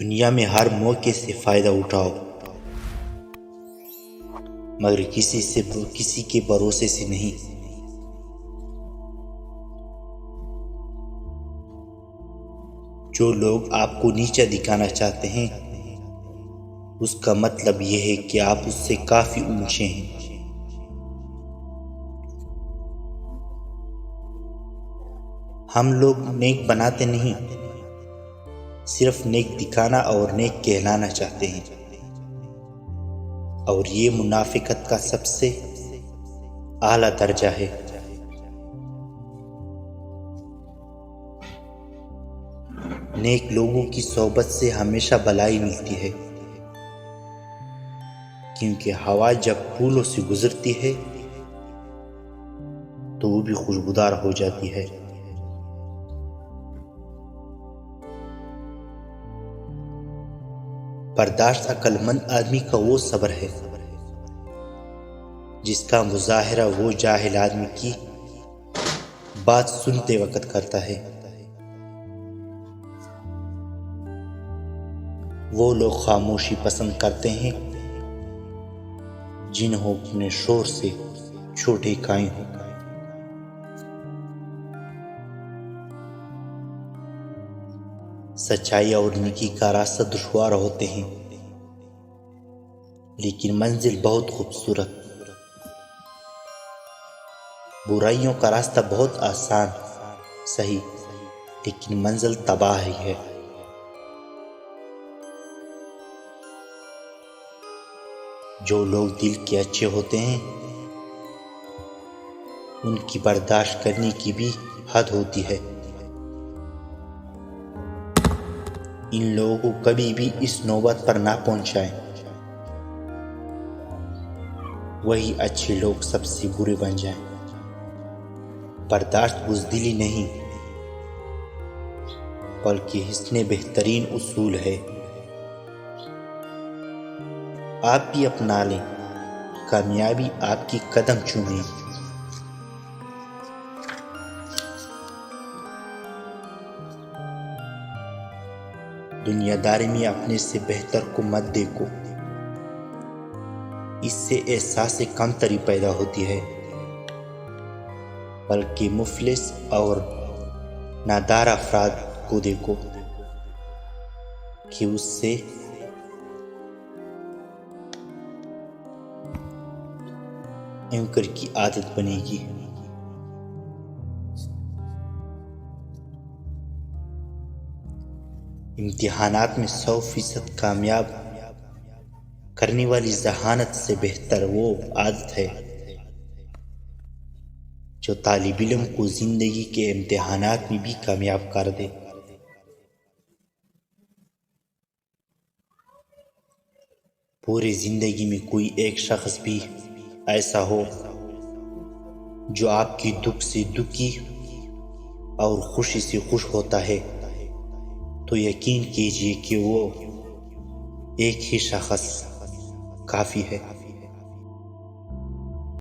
دنیا میں ہر موقع سے فائدہ اٹھاؤ، مگر کسی کے بھروسے سے نہیں۔ جو لوگ آپ کو نیچا دکھانا چاہتے ہیں، اس کا مطلب یہ ہے کہ آپ اس سے کافی اونچے ہیں۔ ہم لوگ نیک بناتے نہیں، صرف نیک دکھانا اور نیک کہلانا چاہتے ہیں، اور یہ منافقت کا سب سے اعلیٰ درجہ ہے۔ نیک لوگوں کی صحبت سے ہمیشہ بھلائی ملتی ہے، کیونکہ ہوا جب پھولوں سے گزرتی ہے تو وہ بھی خوشبودار ہو جاتی ہے۔ برداشت عقل مند آدمی کا وہ صبر ہے جس کا مظاہرہ وہ جاہل آدمی کی بات سنتے وقت کرتا ہے۔ وہ لوگ خاموشی پسند کرتے ہیں جنہوں اپنے شور سے چھوٹے کھائے ہوں۔ سچائی اور نیکی کا راستہ دشوار ہوتے ہیں، لیکن منزل بہت خوبصورت۔ برائیوں کا راستہ بہت آسان، صحیح، لیکن منزل تباہی ہے۔ جو لوگ دل کے اچھے ہوتے ہیں، ان کی برداشت کرنے کی بھی حد ہوتی ہے۔ ان لوگوں کو کبھی بھی اس نوبت پر نہ پہنچائیں۔ وہی اچھے لوگ سب سے برے بن جائیں۔ برداشت بزدلی نہیں، بلکہ حسن بہترین اصول ہے۔ آپ بھی اپنا لیں، کامیابی آپ کی قدم چومیں۔ دنیا داری میں اپنے سے بہتر کو مت دیکھو، اس سے احساس کمتری پیدا ہوتی ہے، بلکہ مفلس اور نادار افراد کو دیکھو کہ اس سے اینکر کی عادت بنے گی۔ امتحانات میں 100% کامیاب کرنے والی ذہانت سے بہتر وہ عادت ہے جو طالب علم کو زندگی کے امتحانات میں بھی کامیاب کر دے۔ پوری زندگی میں کوئی ایک شخص بھی ایسا ہو جو آپ کی دکھ سے دکھی اور خوشی سے خوش ہوتا ہے، تو یقین کیجیے کہ وہ ایک ہی شخص کافی ہے۔